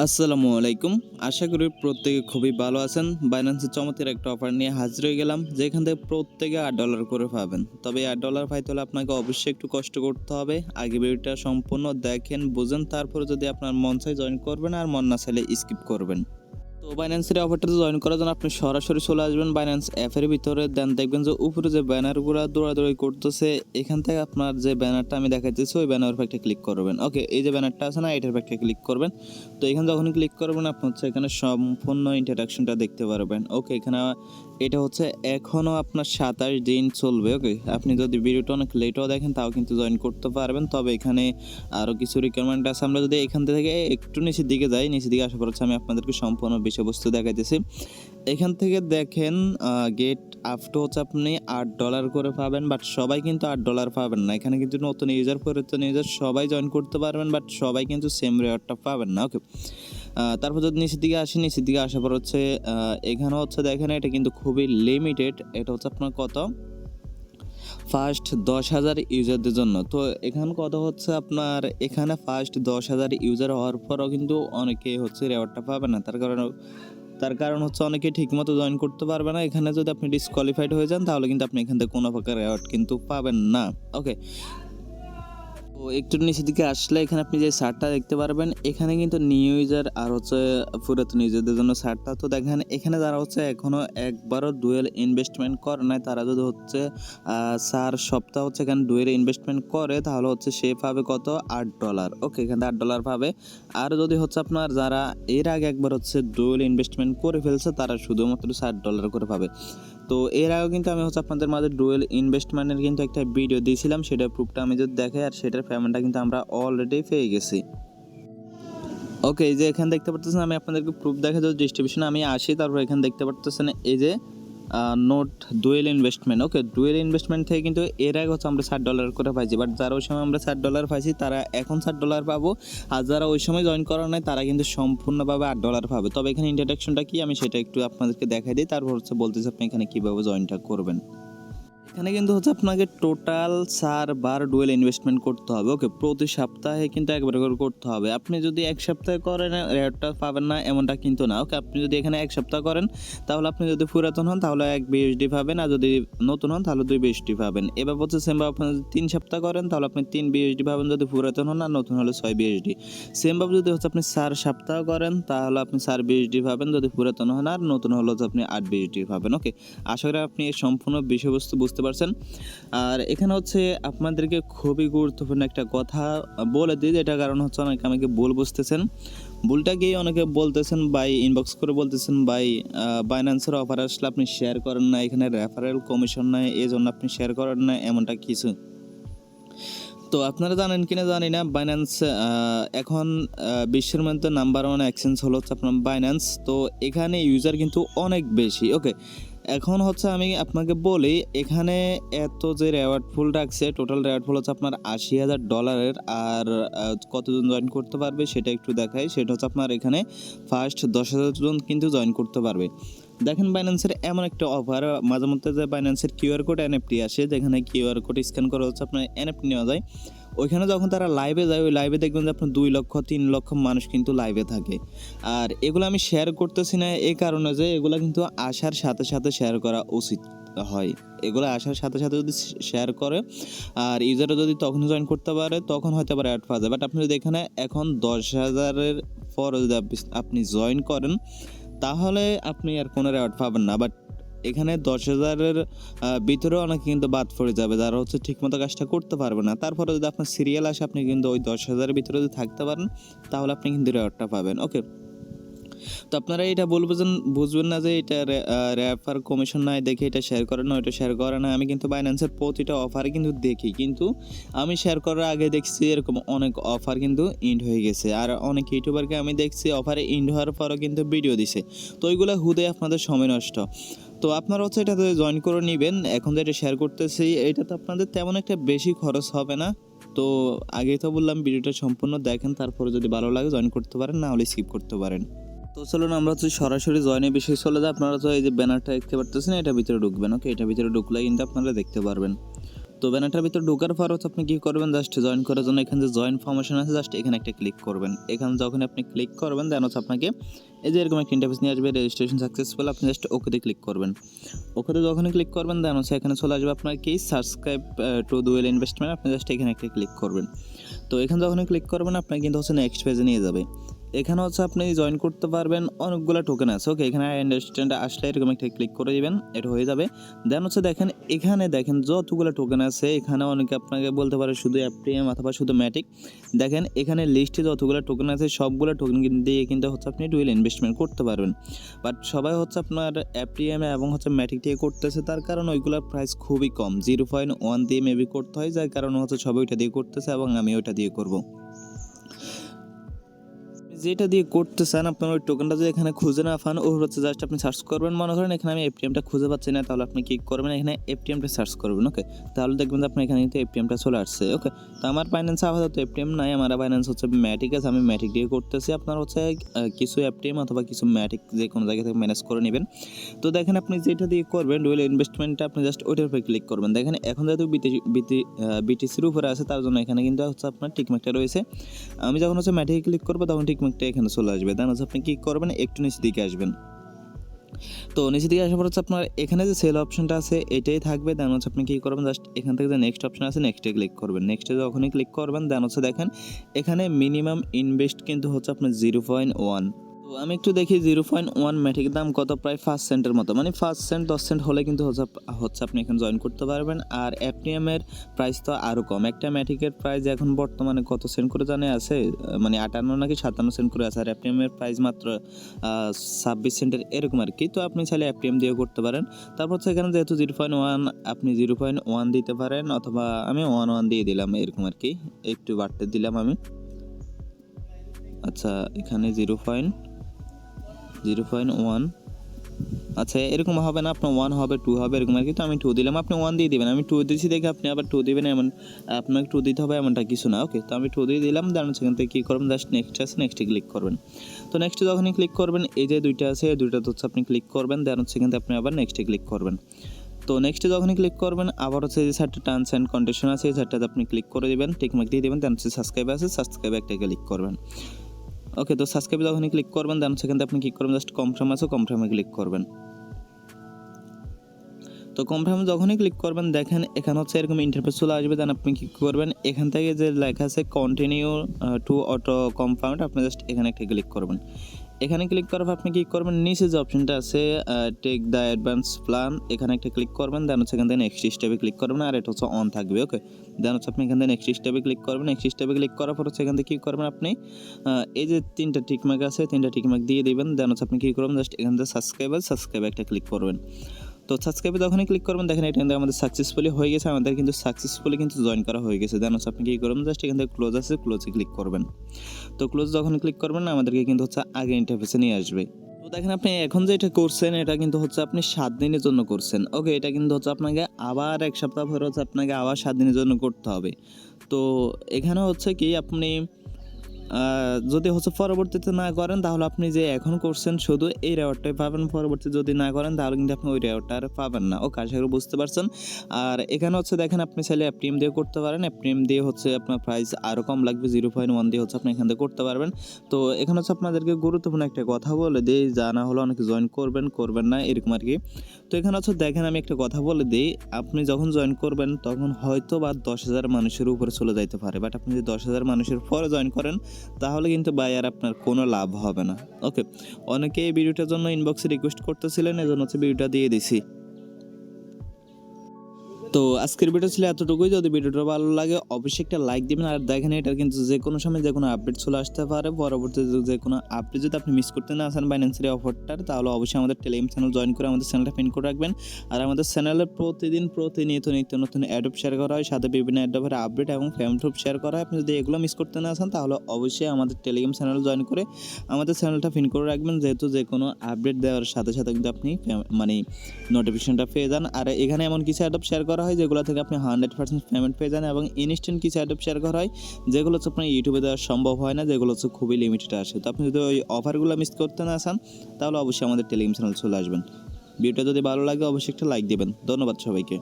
আসসালামু আলাইকুম। আশা করি প্রত্যেকে খুবই ভালো আছেন। বাইন্যান্সের চমৎকার একটা অফার নিয়ে হাজির হয়ে গেলাম, যেখান থেকে প্রত্যেকে $8 করে পাবেন। তবে $8 পাইতে হলে আপনাকে অবশ্যই একটু কষ্ট করতে হবে। আগে ভিডিওটা সম্পূর্ণ দেখেন, বুঝেন, তারপরে যদি আপনার মন চায় জয়েন করবেন, আর মন না চাইলে স্কিপ করবেন। তো বাইন্যান্সের অফারটাতে জয়েন করার জন্য আপনি সরাসরি চলে আসবেন বাইন্যান্স অ্যাপের ভিতরে। দেন দেখবেন যে উপরে যে ব্যানারগুলো দৌড়াদৌড়ি করতেছে, এখান থেকে আপনার যে ব্যানারটা আমি দেখাইতেছি ওই ব্যানার উপর একটা ক্লিক করবেন। ওকে, এই যে ব্যানারটা আছে না, এটার উপর একটা ক্লিক করবেন। তো এখানে যখনই ক্লিক করবেন আপনি হচ্ছে এখানে সম্পূর্ণ ইন্টারাকশনটা দেখতে পারবেন। ওকে, এখানে এটা হচ্ছে এখনও আপনার 27 দিন চলবে। ওকে, আপনি যদি ভিডিওটা অনেক লেটও দেখেন তাও কিন্তু জয়েন করতে পারবেন। তবে এখানে আরও কিছু রিকোয়ারমেন্ট আছে। আমরা যদি এখান থেকে একটু নিচের দিকে যাই, নিচের দিকে আসার পর হচ্ছে আমি আপনাদেরকে সম্পূর্ণ বিষয়বস্তু দেখাইতেছি। এখান থেকে দেখেন গেট আফটো হচ্ছে আপনি $8 করে পাবেন, বাট সবাই কিন্তু $8 পাবেন না। এখানে কিন্তু নতুন ইউজার পুরাতন ইউজার সবাই জয়েন করতে পারবেন, বাট সবাই কিন্তু সেম রেওয়ার্ডটা পাবেন না। ওকে, তারপর যদি নিচের দিকে আসি, নিচের দিকে আসার পর হচ্ছে এখানে হচ্ছে দেখেন এটা কিন্তু খুবই লিমিটেড। এটা হচ্ছে আপনার কত, ফার্স্ট 10,000 ইউজারদের জন্য। তো এখানে কথা হচ্ছে আপনার এখানে ফার্স্ট 10,000 ইউজার হওয়ার পরও কিন্তু অনেকে হচ্ছে রেওয়ার্ডটা পাবে না। তার কারণ হচ্ছে অনেকে ঠিকমতো জয়েন করতে পারবে না। এখানে যদি আপনি ডিসকোয়ালিফাইড হয়ে যান তাহলে কিন্তু আপনি এখান থেকে কোনো প্রকার রেওয়ার্ড কিন্তু পাবেন না। ওকে, তো একটু নিচের দিকে আসলে এখানে আপনি যে সারটা দেখতে পারবেন, এখানে কিন্তু নিউ ইউজার আর হচ্ছে পুরাতন ইউজারদের জন্য সারটা। তো দেখেন এখানে যারা হচ্ছে এখনও একবারও ডুয়েল ইনভেস্টমেন্ট করে নাই, তারা যদি হচ্ছে সার সপ্তাহ হচ্ছে এখানে ডুয়েল ইনভেস্টমেন্ট করে তাহলে হচ্ছে সে পাবে কত, $8। ওকে, এখানে $8 পাবে। আর যদি হচ্ছে আপনার যারা এর আগে একবার হচ্ছে ডুয়েল ইনভেস্টমেন্ট করে ফেলছে তারা শুধুমাত্র $60 করে পাবে। তো এর আগেও কিন্তু আমি হচ্ছে আপনাদের মাঝে ডুয়েল ইনভেস্টমেন্টের কিন্তু একটা ভিডিও দিয়েছিলাম, সেটার প্রুফটা আমি যদি দেখাই, আর সেটার পেমেন্টটা কিন্তু আমরা অলরেডি পেয়ে গেছি। ওকে, এই যে এখানে দেখতে পাচ্ছেন আমি আপনাদেরকে প্রুফ দেখা যাচ্ছে ডিস্ট্রিবিউশনে আমি আসি, তারপর এখানে দেখতে পাচ্ছেন এই যে নোট ডুয়েল ইনভেস্টমেন্ট। ওকে, ডুয়েল ইনভেস্টমেন্ট থেকে কিন্তু এর আগে হচ্ছে আমরা $60 করে পাইছি, বাট যারা ওই সময় আমরা $60 পাইছি তারা এখন $60 পাবো। আর যারা ওই সময় জয়েন করা নাই তারা কিন্তু সম্পূর্ণভাবে $8 পাবে। তবে এখানে ইন্ট্রোডাকশনটা কি আমি সেটা একটু আপনাদেরকে দেখাই দিই, তারপর হচ্ছে বলতেছি আপনি এখানে কীভাবে জয়েনটা করবেন। এখানে কিন্তু হচ্ছে আপনাকে টোটাল 4 বার ডুয়েল ইনভেস্টমেন্ট করতে হবে। ওকে, প্রতি সপ্তাহে কিন্তু একবার করে করতে হবে। আপনি যদি এক সপ্তাহে করেন রেটটা পাবেন না এমনটা কিন্তু না। ওকে, আপনি যদি এখানে এক সপ্তাহ করেন তাহলে আপনি যদি পুরাতন হন তাহলে 1 BUSD পাবেন, আর যদি নতুন হন তাহলে 2 BUSD পাবেন। এবার হচ্ছে সেমভাবে আপনি যদি 3 সপ্তাহ করেন তাহলে আপনি 3 BUSD পাবেন যদি পুরাতন হন, আর নতুন হলে 6 BUSD। সেমভাবে যদি হচ্ছে আপনি 4 সপ্তাহ করেন তাহলে আপনি 4 BUSD পাবেন যদি পুরাতন হন, আর নতুন হলে হচ্ছে আপনি 8 BUSD পাবেন। ওকে, আশা করি আপনি এই সম্পূর্ণ বিষয়বস্তু বুঝতে পারছেন। আর এখানে হচ্ছে আপনাদেরকে খুবই গুরুত্বপূর্ণ একটা কথা বলে দিই, যেটা কারণ হচ্ছে অনেকে আমাকে ভুল বুঝতেছেন। ভুলটা গিয়ে অনেকে বলতেছেন ভাই, ইনবক্স করে বলতেছেন ভাই বাইন্যান্সের অফার আসলে আপনি শেয়ার করেন না, এখানে রেফারেল কমিশন নাই, এই জন্য আপনি শেয়ার করেন না, এমনটা কিছু। তো আপনারা জানেন কিনা জানি না, বাইন্যান্স এখন বিশ্বের মধ্যে নাম্বার 1 এক্সচেঞ্জ হলো হচ্ছে আপনার বাইন্যান্স। তো এখানে ইউজার কিন্তু অনেক বেশি। ওকে, এখন হচ্ছে আমি আপনাকে বলি এখানে এত যে রেওয়ার্ড ফুল রাখছে, টোটাল রেওয়ার্ড ফুল হচ্ছে আপনার $80,000। আর কতজন জয়েন করতে পারবে সেটা একটু দেখাই। সেটা হচ্ছে আপনার এখানে ফার্স্ট 10,000 জন কিন্তু জয়েন করতে পারবে। দেখেন বাইন্যান্সের এমন একটা অফার, মাঝে মধ্যে যে বাইন্যান্সের কিউআর কোড এনএফটি আসে, যেখানে কিউআর কোড স্ক্যান করে হচ্ছে আপনার এনএফটি নেওয়া যায়। ওইখানে যখন তারা লাইভে যায়, ওই লাইভে দেখবেন যে আপনার 2 লক্ষ 3 লক্ষ মানুষ কিন্তু লাইভে থাকে। আর এগুলো আমি শেয়ার করতেছি না এই কারণে যে এগুলো কিন্তু আসার সাথে সাথে শেয়ার করা উচিত হয়। এগুলো আসার সাথে সাথে যদি শেয়ার করে আর ইউজাররা যদি তখন জয়েন করতে পারে তখন হয়তো আবার অ্যাড পাওয়া যায়। বাট আপনি যদি এখানে এখন 10,000-এর পর যদি আপনি জয়েন করেন তাহলে আপনি আর কোনো রেওয়ার্ড পাবেন না। বাট এখানে 10,000-এর ভিতরেও অনেকে কিন্তু বাদ পড়ে যাবে, যারা হচ্ছে ঠিকমতো কাজটা করতে পারবে না। তারপরে যদি আপনার সিরিয়াল আসে আপনি কিন্তু ওই 10,000-এর ভিতরে যদি থাকতে পারেন তাহলে আপনি কিন্তু রেওয়ার্ডটা পাবেন। ওকে, তো আপনারা এটা বুঝবেন না যে এটা রেফার কমিশন নাই দেখে এটা শেয়ার করে না, ওইটা শেয়ার করে না। আমি কিন্তু বাইন্যান্সের প্রতিটা অফারে কিন্তু দেখি, কিন্তু আমি শেয়ার করার আগে দেখছি এরকম অনেক অফার কিন্তু ইন্ড হয়ে গেছে। আর অনেক ইউটিউবারকে আমি দেখছি অফারে ইন্ড হওয়ার পরও কিন্তু ভিডিও দিছে। তো ওইগুলো হুদে আপনাদের সময় নষ্ট। তো আপনারা হচ্ছে এটাতে জয়েন করে নেবেন। এখন যেটা শেয়ার করতেছি এটা তো আপনাদের তেমন একটা বেশি খরচ হবে না। তো আগেই তো বললাম ভিডিওটা সম্পূর্ণ দেখেন, তারপরে যদি ভালো লাগে জয়েন করতে পারেন, না হলে স্কিপ করতে পারেন। তো চলুন আমরা হচ্ছে সরাসরি জয়েনের বিষয়ে চলে যাই। আপনারা তো এই যে ব্যানারটা দেখতে পারতেছেন, এটা ভিতরে ঢুকবেন। ওকে, এটা ভিতরে ঢুকলে কিন্তু আপনারা দেখতে পারবেন। তো ব্যানারটার ভিতর ঢোকার পর হচ্ছে আপনি কি করবেন, জাস্ট জয়েন করার জন্য এখানে যে জয়েন ফরমেশন আছে জাস্ট এখানে একটা ক্লিক করবেন। এখানে যখন আপনি ক্লিক করবেন দেন হচ্ছে আপনাকে এই যে এরকম একটা ইন্টারফেস নিয়ে আসবে, রেজিস্ট্রেশন সাকসেসফুল, আপনি জাস্ট ওকেতে ক্লিক করবেন। ওকেতে যখনই ক্লিক করবেন দেন হচ্ছে এখানে চলে আসবে আপনার কি সাবস্ক্রাইব টু ডুয়েল ইনভেস্টমেন্ট, আপনি জাস্ট এখানে একটা ক্লিক করবেন। তো এখানে যখনই ক্লিক করবেন আপনাকে কিন্তু হচ্ছে নেক্সট পেজে নিয়ে যাবে। এখানে হচ্ছে আপনি জয়েন করতে পারবেন, অনেকগুলো টোকেন আছে। ওকে, এখানে আন্ডারস্ট্যান্ড আসলে এরকম একটা ক্লিক করে দিবেন, এটা হয়ে যাবে। দেন হচ্ছে দেখেন এখানে দেখেন যতগুলো টোকেন আছে, এখানে অনেকে আপনাকে বলতে পারে শুধু এফটিএম অথবা শুধু ম্যাটিক। দেখেন এখানে লিস্টে যতগুলো টোকেন আছে সবগুলো টোকেন দিয়ে কিন্তু হচ্ছে আপনি ডুয়েল ইনভেস্টমেন্ট করতে পারবেন। বাট সবাই হচ্ছে আপনার এফটিএম এবং হচ্ছে ম্যাটিক দিয়ে করতেছে, তার কারণ ওইগুলোর প্রাইস খুবই কম, 0.1 দিয়ে মেবি করতে হয়, যার কারণে হচ্ছে সবাই ওইটা দিয়ে করতেছে এবং আমি ওইটা দিয়ে করবো। যেটা দিয়ে করতে চান আপনার ওই টোকেনটা যদি এখানে খুঁজে না পান, ও হচ্ছে জাস্ট আপনি সার্চ করবেন। মনে করেন এখানে আমি এফটিএমটা খুঁজে পাচ্ছি না, তাহলে আপনি কি করবেন, এখানে এফটিএমটা সার্চ করবেন। ওকে, তাহলে দেখবেন যে আপনার এখানে কিন্তু এফটিএমটা চলে আসছে। ওকে, তো আমার বাইন্যান্সে আপাতত এফটিএম নাই, আমার বাইন্যান্স হচ্ছে ম্যাটিক আছে, আমি ম্যাটিক দিয়ে করতেছি। আপনার হচ্ছে কিছু এফটিএম অথবা কিছু ম্যাটিক যে কোনো জায়গা থেকে ম্যানেজ করে নেবেন। তো দেখেন আপনি যেটা দিয়ে করবেন ডুয়েল ইনভেস্টমেন্টটা, আপনি জাস্ট ওইটার উপরে ক্লিক করবেন। দেখেন এখন যেহেতু বিটিসির উপরে আছে, তার জন্য এখানে কিন্তু হচ্ছে আপনার টিকমার্কটা রয়েছে। আমি যখন হচ্ছে ম্যাটিকে ক্লিক করবো তখন টিকমার্কটা এখানে চলে আসবে। দেন হচ্ছে আপনি কি করবেন, একটু নিচের দিকে আসবেন। তো নিচের দিকে আসার পর হচ্ছে আপনার এখানে যে সেল অপশনটা আছে এটাই থাকবে। দেন হচ্ছে আপনি কি করবেন, জাস্ট এখান থেকে যে নেক্সট অপশন আছে নেক্সটে ক্লিক করবেন। নেক্সটে যখনই ক্লিক করবেন দেন হচ্ছে দেখেন এখানে মিনিমাম ইনভেস্ট কিন্তু হচ্ছে আপনার 0.1। তো আমি একটু দেখি 0.1 ম্যাটিকের দাম কত, প্রায় 5 সেন্টের মতো, মানে 5 সেন্ট 10 সেন্ট হলে কিন্তু হচ্ছে আপনি এখানে জয়েন করতে পারবেন। আর এফটিএম এর প্রাইস তো আরও কম, একটা ম্যাটিকের প্রাইস এখন বর্তমানে কত সেন্ট করে জানে আছে, মানে 58 নাকি 57 সেন্ট করে আছে, আর এফটিএম এর প্রাইস মাত্র 26 সেন্টের এরকম আর কি। তো আপনি চাইলে এফটিএম দিয়েও করতে পারেন। তারপর হচ্ছে এখানে যেহেতু 0.1 আপনি 0.1 দিতে পারেন, অথবা আমি 1 দিয়ে দিলাম এরকম আর কি, একটু বাড়তে দিলাম আমি। আচ্ছা এখানে 0.1, আচ্ছা এরকম হবে না, আপনার 1 হবে 2 হবে এরকম আর কি। তো আমি 2 দিলাম, আপনি 1 দিয়ে দিবেন। আমি 2 দিয়েছি দেখে আপনি আবার 2 দিবেন এমন, আপনাকে 2 দিতে হবে এমনটা কিছু না। ওকে, তো আমি 2 দিয়ে দিলাম। দেন সেখান থেকে কী করবেন, জাস্ট নেক্সট আছে নেক্সটে ক্লিক করবেন। তো নেক্সটে যখনই ক্লিক করবেন এই যে দুইটা আছে, এই দুইটা হচ্ছে আপনি ক্লিক করবেন। দেন সেখান থেকে আপনি আবার নেক্সটে ক্লিক করবেন। তো নেক্সটে যখনই ক্লিক করবেন আবার হচ্ছে যে চারটে টার্মস অ্যান্ড কন্ডিশন আছে, এই চারটাতে আপনি ক্লিক করে দেবেন, টিকমার্ক দিয়ে দেবেন। দেন হচ্ছে সাবস্ক্রাইব আছে, সাবস্ক্রাইব একটা ক্লিক করবেন। ওকে, তো সাবস্ক্রাইব যখনই ক্লিক করবেন দেন সেখান থেকে আপনি কী করবেন, জাস্ট কনফার্ম আছে, কনফার্মে ক্লিক করবেন। তো কনফার্ম যখনই ক্লিক করবেন দেখেন এখানে হচ্ছে এরকম ইন্টারফেস চলে আসবে। দেন আপনি কী করবেন, এখান থেকে যে লেখা আছে কন্টিনিউ টু অটো কনফার্ম, আপনি জাস্ট এখানে একটা ক্লিক করবেন। এখানে ক্লিক করার পর আপনি কী করবেন, নিচে যে অপশনটা আছে টেক দ্য অ্যাডভান্স প্ল্যান, এখানে একটা ক্লিক করবেন। দেন হচ্ছে এখান থেকে নেক্সট স্টেপে ক্লিক করবেন, আর এটা হচ্ছে অন থাকবে। ওকে, দেন হচ্ছে আপনি এখান থেকে নেক্সট স্টেপে ক্লিক করবেন। নেক্সট স্টেপে ক্লিক করার পর হচ্ছে এখান থেকে কী করবেন, আপনি এই যে 3টা টিকমার্ক আছে 3টা টিকমার্ক দিয়ে দিবেন। দেন হচ্ছে আপনি কী করবেন, জাস্ট এখান থেকে সাবস্ক্রাইবে একটা ক্লিক করবেন। তো সাবস্ক্রাইবে যখনই ক্লিক করবেন দেখেন এটা কিন্তু আমাদের সাকসেসফুলি হয়ে গেছে, আমাদের কিন্তু সাকসেসফুলি কিন্তু জয়েন করা হয়ে গেছে। দেন হচ্ছে আপনি কী করবেন, জাস্ট এখান থেকে ক্লোজ আছে ক্লোজে ক্লিক করবেন। তো ক্লোজ যখন ক্লিক করবেন আমাদেরকে কিন্তু হচ্ছে আগে ইন্টারফেসে নিয়ে আসবে। তো দেখেন আপনি এখন যে এটা করছেন এটা কিন্তু হচ্ছে আপনি 7 দিনের জন্য করছেন। ওকে, এটা কিন্তু হচ্ছে আপনাকে আবার 1 সপ্তাহ পরে হচ্ছে আপনাকে আবার 7 দিনের জন্য করতে হবে। তো এখানে হচ্ছে কি আপনি যদি হচ্ছে পরবর্তীতে না করেন তাহলে আপনি যে এখন করছেন শুধু এই রেওয়ার্ডটাই পাবেন, পরবর্তী যদি না করেন তাহলে কিন্তু আপনি ওই রেওয়ার্ডটা আর পাবেন না। ওকে, আশা করি বুঝতে পারছেন। আর এখানে হচ্ছে দেখেন আপনি চাইলে এফটিএম দিয়ে করতে পারেন, এফটিএম দিয়ে হচ্ছে আপনার প্রাইস আরও কম লাগবে, 0.1 দিয়ে হচ্ছে আপনি এখান থেকে করতে পারবেন। তো এখানে হচ্ছে আপনাদেরকে গুরুত্বপূর্ণ একটা কথা বলে দিই, জানা হলো অনেকে জয়েন করবেন না এরকম আর কি। তো এখানে হচ্ছে দেখেন আমি একটা কথা বলে দিই, আপনি যখন জয়েন করবেন তখন হয়তো বা 10,000 মানুষের উপরে চলে যাইতে পারে, বাট আপনি যদি 10,000 মানুষের পরে জয়েন করেন তাহলে কিন্তু ভাই আর আপনার কোনো লাভ হবে না। ওকে, অনেকে এই ভিডিওটার জন্য ইনবক্সে রিকোয়েস্ট করতেছিলেন, এজন্য হচ্ছে ভিডিওটা দিয়ে দিছি। তো আজকের ভিডিও ছিল এতটুকুই। যদি ভিডিওটা ভালো লাগে অবশ্যই একটা লাইক দিবেন। আর দেখেন এটা কিন্তু যে কোনো সময় যে কোনো আপডেট চলে আসতে পারে, পরবর্তীতে যে কোনো আপডেট যদি আপনি মিস করতে না চান বাইন্যান্সের অফারটার, তাহলে অবশ্যই আমাদের টেলিগ্রাম চ্যানেল জয়েন করে আমাদের চ্যানেলটা পিন করে রাখবেন। আর আমাদের চ্যানেলে প্রতিনিয়ত নিত্য নতুন অ্যাডপ শেয়ার করা হয়, সাথে বিভিন্ন অ্যাডপের আপডেট এবং ফ্যামট্রুপ শেয়ার করা হয়। আপনি যদি এগুলো মিস করতে না চান তাহলে অবশ্যই আমাদের টেলিগ্রাম চ্যানেল জয়েন করে আমাদের চ্যানেলটা পিন করে রাখবেন, যেহেতু যে কোনো আপডেট দেওয়ার সাথে সাথে কিন্তু আপনি মানে নোটিফিকেশনটা পেয়ে যান। আর এখানে এমন কিছু অ্যাডপ শেয়ার করা হয় যেগুলো থেকে আপনি 100% পেমেন্ট পেয়ে যান, এবং ইনস্ট্যান্ট কিছু অ্যাডপ শেয়ার করা হয় যেগুলো হচ্ছে আপনার ইউটিউবে দেওয়া সম্ভব হয় না, যেগুলো হচ্ছে খুবই লিমিটেড আসে। তো আপনি যদি ওই অফারগুলো মিস করতে না চান তাহলে অবশ্যই আমাদের টেলিগ্রাম চ্যানেল চলে আসবেন। ভিডিওটা যদি ভালো লাগে অবশ্যই একটা লাইক দিবেন। ধন্যবাদ সবাইকে।